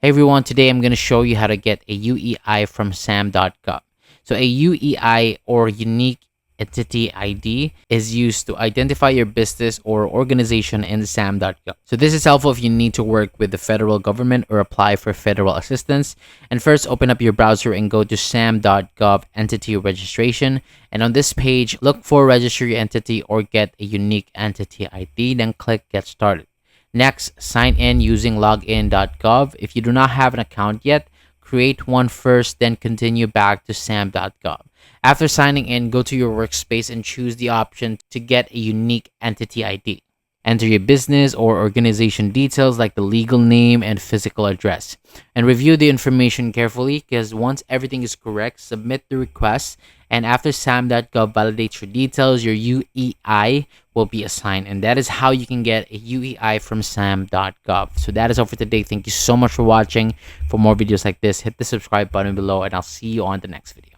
Hey everyone, today I'm going to show you how to get a UEI from Sam.Gov. So a UEI, or Unique Entity ID, is used to identify your business or organization in Sam.Gov. So this is helpful if you need to work with the federal government or apply for federal assistance. And first, open up your browser and go to Sam.Gov Entity Registration. And on this page, look for Register Your Entity or Get a Unique Entity ID, then click Get Started. Next, sign in using login.gov. If you do not have an account yet, create one first, then continue back to sam.gov. After signing in, go to your workspace and choose the option to get a unique entity ID. Enter your business or organization details like the legal name and physical address. And review the information carefully, because once everything is correct, submit the request. And after Sam.Gov validates your details, your UEI will be assigned. And that is how you can get a UEI from Sam.Gov. So that is all for today. Thank you so much for watching. For more videos like this, hit the subscribe button below, and I'll see you on the next video.